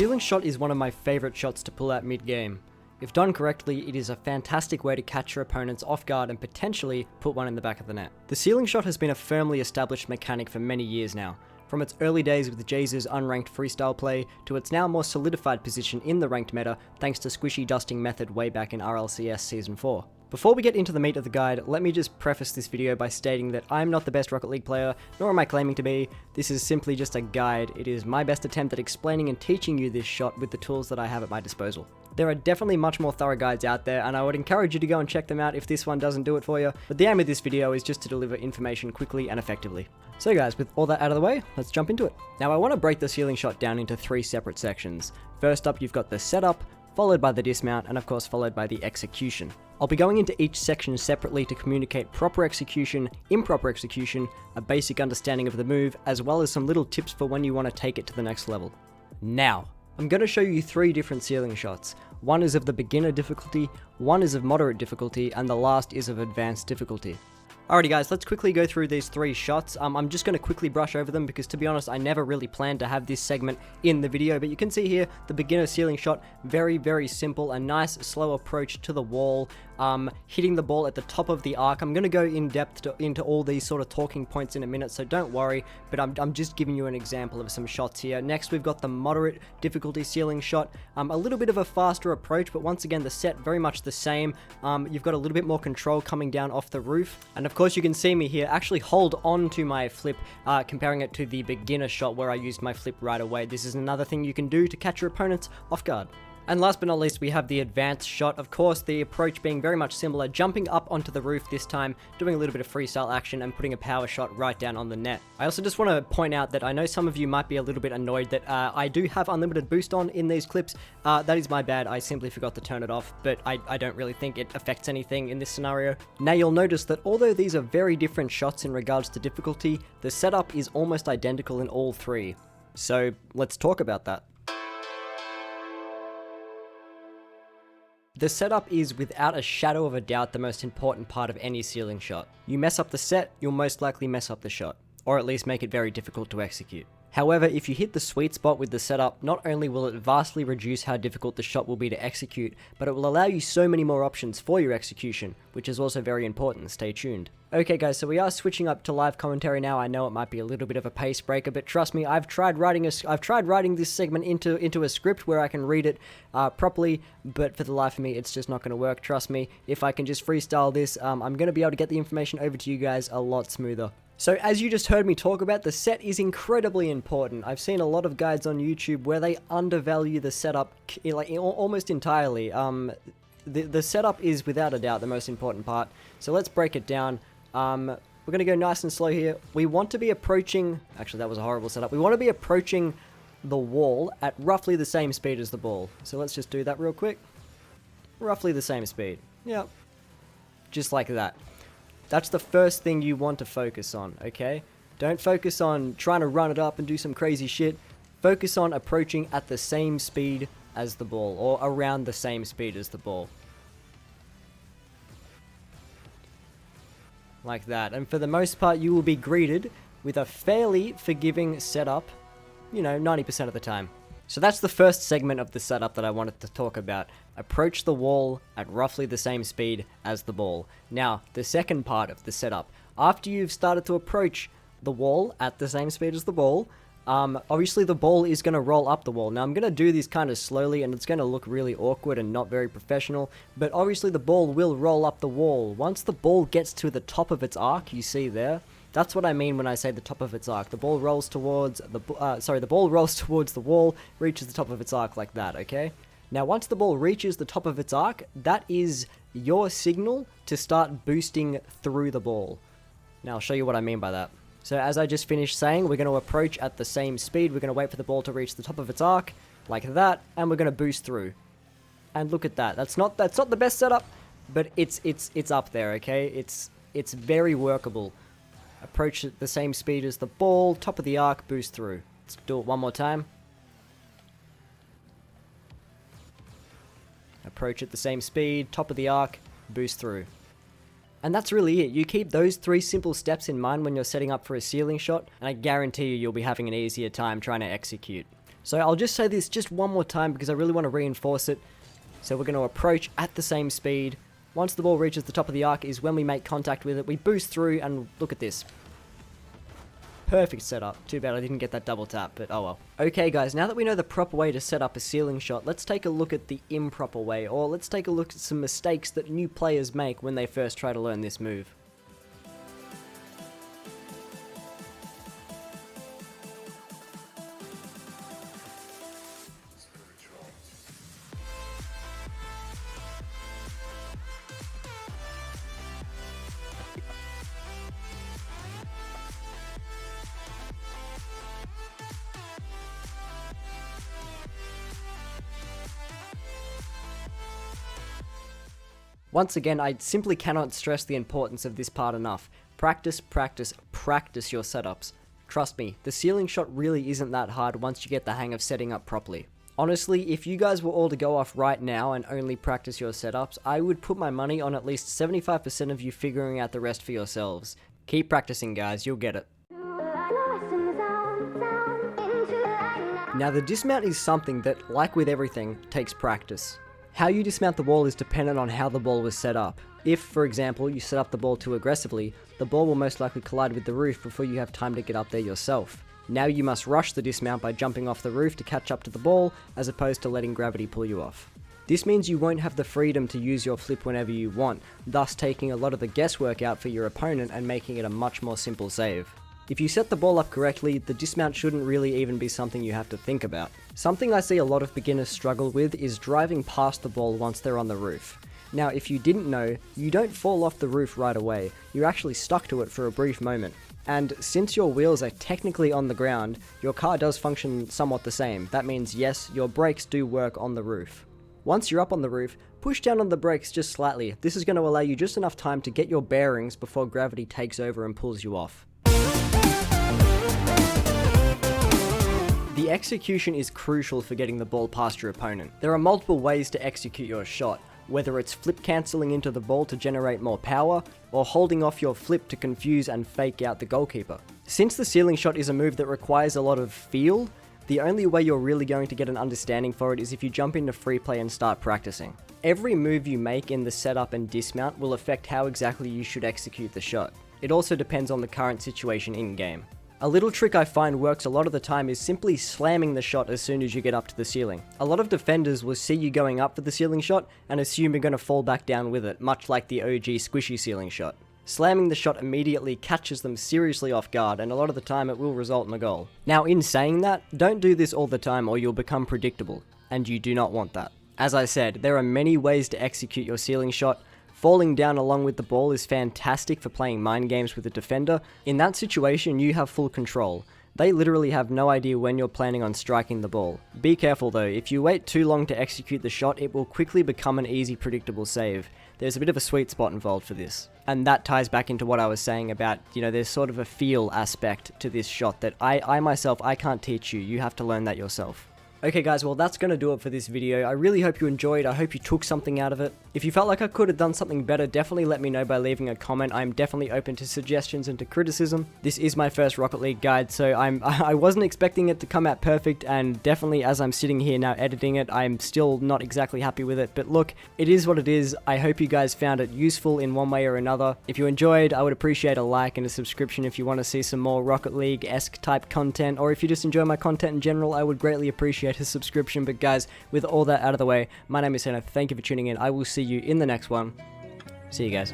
ceiling shot is one of my favourite shots to pull out mid-game. If done correctly, it is a fantastic way to catch your opponents off guard and potentially put one in the back of the net. The ceiling shot has been a firmly established mechanic for many years now, from its early days with Jay's unranked freestyle play to its now more solidified position in the ranked meta thanks to squishy dusting method way back in RLCS Season 4. Before we get into the meat of the guide, let me just preface this video by stating that I'm not the best Rocket League player, nor am I claiming to be. This is simply just a guide. It is my best attempt at explaining and teaching you this shot with the tools that I have at my disposal. There are definitely much more thorough guides out there, and I would encourage you to go and check them out if this one doesn't do it for you, but the aim of this video is just to deliver information quickly and effectively. So guys, with all that out of the way, let's jump into it. Now I want to break the ceiling shot down into 3 separate sections. First up, you've got the setup, followed by the dismount, and of course followed by the execution. I'll be going into each section separately to communicate proper execution, improper execution, a basic understanding of the move, as well as some little tips for when you want to take it to the next level. Now, I'm going to show you 3 different ceiling shots. One is of the beginner difficulty, one is of moderate difficulty, and the last is of advanced difficulty. Alrighty guys, let's quickly go through these 3 shots. I'm just going to quickly brush over them because to be honest, I never really planned to have this segment in the video, but you can see here, the beginner ceiling shot, very simple, a nice slow approach to the wall, hitting the ball at the top of the arc. I'm going to go in depth into all these sort of talking points in a minute, so don't worry, but I'm just giving you an example of some shots here. Next, we've got the moderate difficulty ceiling shot, a little bit of a faster approach, but once again, the set very much the same. You've got a little bit more control coming down off the roof, and of course you can see me here actually hold on to my flip, comparing it to the beginner shot where I used my flip right away. This is another thing you can do to catch your opponents off guard. And last but not least, we have the advanced shot. Of course, the approach being very much similar, jumping up onto the roof this time, doing a little bit of freestyle action and putting a power shot right down on the net. I also just want to point out that I know some of you might be a little bit annoyed that I do have unlimited boost on in these clips. That is my bad. I simply forgot to turn it off, but I don't really think it affects anything in this scenario. Now you'll notice that although these are very different shots in regards to difficulty, the setup is almost identical in all 3. So let's talk about that. The setup is without a shadow of a doubt the most important part of any ceiling shot. You mess up the set, you'll most likely mess up the shot, or at least make it very difficult to execute. However, if you hit the sweet spot with the setup, not only will it vastly reduce how difficult the shot will be to execute, but it will allow you so many more options for your execution, which is also very important. Stay tuned. Okay guys, so we are switching up to live commentary now. I know it might be a little bit of a pace breaker, but trust me, I've tried writing this segment into a script where I can read it properly, but for the life of me, it's just not going to work. Trust me, if I can just freestyle this, I'm going to be able to get the information over to you guys a lot smoother. So as you just heard me talk about, the set is incredibly important. I've seen a lot of guides on YouTube where they undervalue the setup like almost entirely. The setup is without a doubt the most important part. So let's break it down. We're going to go nice and slow here. We want to be approaching... Actually, that was a horrible setup. We want to be approaching the wall at roughly the same speed as the ball. So let's just do that real quick. Roughly the same speed. Yep. Just like that. That's the first thing you want to focus on, okay? Don't focus on trying to run it up and do some crazy shit. Focus on approaching at the same speed as the ball, or around the same speed as the ball. Like that. And for the most part, you will be greeted with a fairly forgiving setup, 90% of the time. So that's the first segment of the setup that I wanted to talk about. Approach the wall at roughly the same speed as the ball. Now, the second part of the setup. After you've started to approach the wall at the same speed as the ball, obviously the ball is going to roll up the wall. Now, I'm going to do this kind of slowly and it's going to look really awkward and not very professional, but obviously the ball will roll up the wall. Once the ball gets to the top of its arc, you see there, that's what I mean when I say the top of its arc. The ball rolls towards the ball rolls towards the wall, reaches the top of its arc like that, okay? Now, once the ball reaches the top of its arc, that is your signal to start boosting through the ball. Now, I'll show you what I mean by that. So, as I just finished saying, we're going to approach at the same speed. We're going to wait for the ball to reach the top of its arc, like that, and we're going to boost through. And look at that. That's not the best setup, but it's up there, okay? It's very workable. Approach at the same speed as the ball, top of the arc, boost through. Let's do it one more time. Approach at the same speed, top of the arc, boost through. And that's really it. You keep those 3 simple steps in mind when you're setting up for a ceiling shot, and I guarantee you'll be having an easier time trying to execute. So I'll just say this just one more time because I really want to reinforce it. So we're going to approach at the same speed. Once the ball reaches the top of the arc is when we make contact with it. We boost through and look at this. Perfect setup. Too bad I didn't get that double tap, but oh well. Okay guys, now that we know the proper way to set up a ceiling shot, let's take a look at the improper way, or let's take a look at some mistakes that new players make when they first try to learn this move. Once again, I simply cannot stress the importance of this part enough. Practice, practice, practice your setups. Trust me, the ceiling shot really isn't that hard once you get the hang of setting up properly. Honestly, if you guys were all to go off right now and only practice your setups, I would put my money on at least 75% of you figuring out the rest for yourselves. Keep practicing guys, you'll get it. Now the dismount is something that, like with everything, takes practice. How you dismount the ball is dependent on how the ball was set up. If, for example, you set up the ball too aggressively, the ball will most likely collide with the roof before you have time to get up there yourself. Now you must rush the dismount by jumping off the roof to catch up to the ball, as opposed to letting gravity pull you off. This means you won't have the freedom to use your flip whenever you want, thus taking a lot of the guesswork out for your opponent and making it a much more simple save. If you set the ball up correctly, the dismount shouldn't really even be something you have to think about. Something I see a lot of beginners struggle with is driving past the ball once they're on the roof. Now, if you didn't know, you don't fall off the roof right away, you're actually stuck to it for a brief moment. And since your wheels are technically on the ground, your car does function somewhat the same. That means yes, your brakes do work on the roof. Once you're up on the roof, push down on the brakes just slightly. This is going to allow you just enough time to get your bearings before gravity takes over and pulls you off. The execution is crucial for getting the ball past your opponent. There are multiple ways to execute your shot, whether it's flip cancelling into the ball to generate more power, or holding off your flip to confuse and fake out the goalkeeper. Since the ceiling shot is a move that requires a lot of feel, the only way you're really going to get an understanding for it is if you jump into free play and start practicing. Every move you make in the setup and dismount will affect how exactly you should execute the shot. It also depends on the current situation in game. A little trick I find works a lot of the time is simply slamming the shot as soon as you get up to the ceiling. A lot of defenders will see you going up for the ceiling shot and assume you're going to fall back down with it, much like the OG squishy ceiling shot. Slamming the shot immediately catches them seriously off guard, and a lot of the time it will result in a goal. Now, in saying that, don't do this all the time or you'll become predictable, and you do not want that. As I said, there are many ways to execute your ceiling shot. Falling down along with the ball is fantastic for playing mind games with a defender. In that situation, you have full control. They literally have no idea when you're planning on striking the ball. Be careful though, if you wait too long to execute the shot, it will quickly become an easy, predictable save. There's a bit of a sweet spot involved for this. And that ties back into what I was saying about, there's sort of a feel aspect to this shot that I myself, I can't teach you. You have to learn that yourself. Okay guys, well that's gonna do it for this video. I really hope you enjoyed, I hope you took something out of it. If you felt like I could have done something better, definitely let me know by leaving a comment. I'm definitely open to suggestions and to criticism. This is my first Rocket League guide, so I wasn't expecting it to come out perfect, and definitely as I'm sitting here now editing it, I'm still not exactly happy with it. But look, it is what it is. I hope you guys found it useful in one way or another. If you enjoyed, I would appreciate a like and a subscription if you want to see some more Rocket League-esque type content, or if you just enjoy my content in general, I would greatly appreciate a subscription. But guys, with all that out of the way, my name is Hannah. Thank you for tuning in. I will see you in the next one. See you guys.